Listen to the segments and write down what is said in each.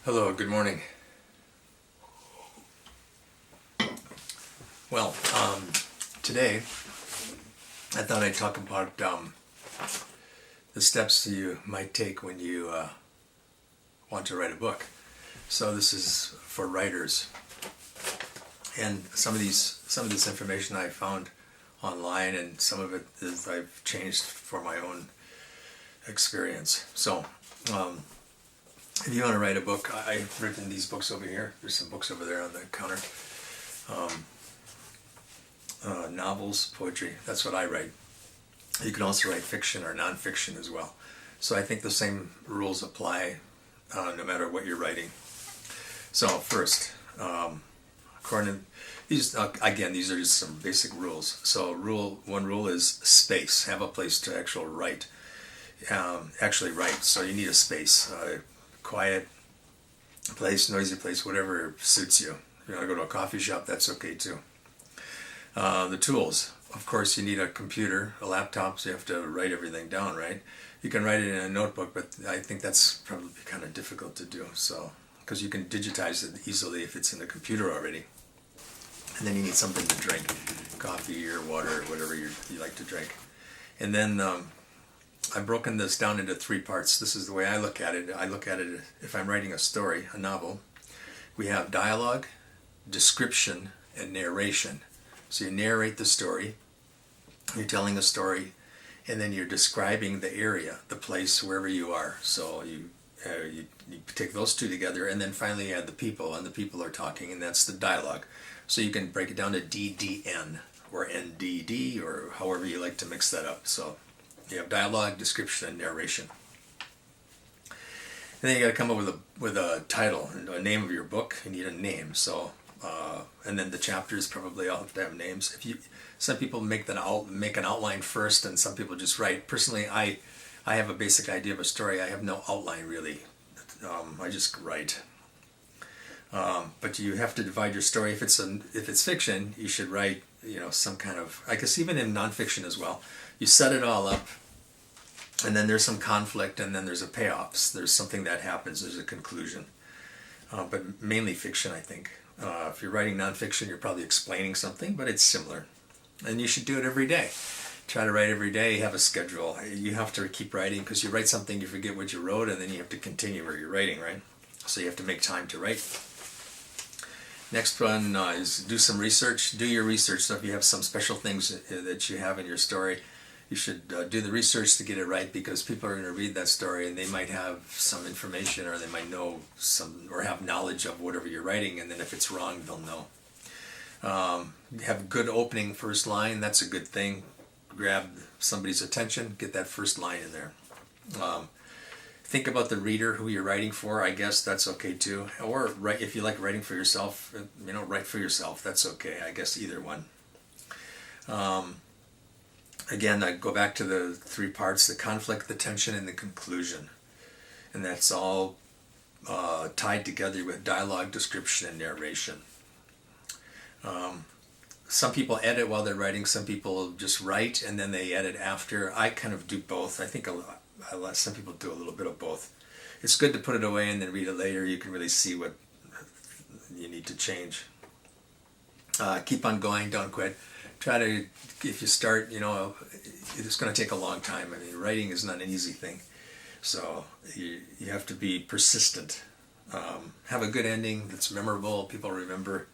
Hello, good morning. Well, today I thought I'd talk about the steps you might take when you want to write a book. So this is for writers, and some of this information I found online, and some of it is I've changed for my own experience. So. If you want to write a book, I've written these books over here. There's some books over there on the counter. Novels, poetry, that's what I write. You can also write fiction or nonfiction as well. So I think the same rules apply no matter what you're writing. So first, according to these, again, these are just some basic rules. So one rule is space. Have a place to actually write. So you need a space. Quiet place, noisy place, whatever suits you. If you want to go to a coffee shop, that's okay too. The tools. Of course, you need a computer, a laptop, so you have to write everything down, right? You can write it in a notebook, but I think that's probably kind of difficult to do. So, because you can digitize it easily if it's in the computer already. And then you need something to drink, coffee or water or whatever you like to drink. And then I've broken this down into three parts. This is the way I look at it. I look at it if I'm writing a story, a novel. We have dialogue, description, and narration. So you narrate the story, you're telling a story, and then you're describing the area, the place, wherever you are. So you take those two together, and then finally you add the people, and the people are talking, and that's the dialogue. So you can break it down to DDN, or NDD, or however you like to mix that up. So you have dialogue, description, and narration. And then you got to come up with a title and a name of your book. You need a name. So, and then the chapters probably all have to have names. Some people make an outline first, and some people just write. Personally, I have a basic idea of a story. I have no outline really. I just write. But you have to divide your story. If it's fiction, you should write some kind of. I guess even in nonfiction as well. You set it all up. And then there's some conflict, and then there's a payoffs. There's something that happens. There's a conclusion. But mainly fiction, I think. If you're writing nonfiction, you're probably explaining something, but it's similar. And you should do it every day. Try to write every day. Have a schedule. You have to keep writing, because you write something, you forget what you wrote, and then you have to continue where you're writing, right? So you have to make time to write. Next one is do some research. Do your research. So if you have some special things that you have in your story, you should do the research to get it right, because people are going to read that story and they might have some information, or they might know some, or have knowledge of whatever you're writing, and then if it's wrong, they'll know. Have a good opening first line. That's a good thing. Grab somebody's attention. Get that first line in there. Think about the reader who you're writing for. I guess that's okay too. Or if you like writing for yourself, write for yourself. That's okay. I guess either one. Again, I go back to the three parts: the conflict, the tension, and the conclusion. And that's all tied together with dialogue, description, and narration. Some people edit while they're writing. Some people just write and then they edit after. I kind of do both. I think some people do a little bit of both. It's good to put it away and then read it later. You can really see what you need to change. Keep on going. Don't quit. Try to, if you start, it's going to take a long time. I mean, writing is not an easy thing. So you have to be persistent. Have a good ending that's memorable, people remember.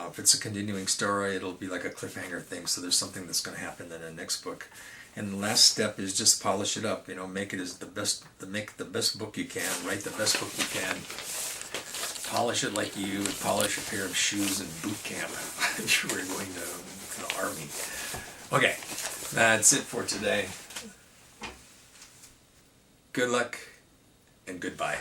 If it's a continuing story, it'll be like a cliffhanger thing, so there's something that's going to happen in the next book. And the last step is just polish it up. Make it as make the best book you can, write the best book you can. Polish it like you would polish a pair of shoes in boot camp if you were going to the army. Okay, that's it for today. Good luck and goodbye.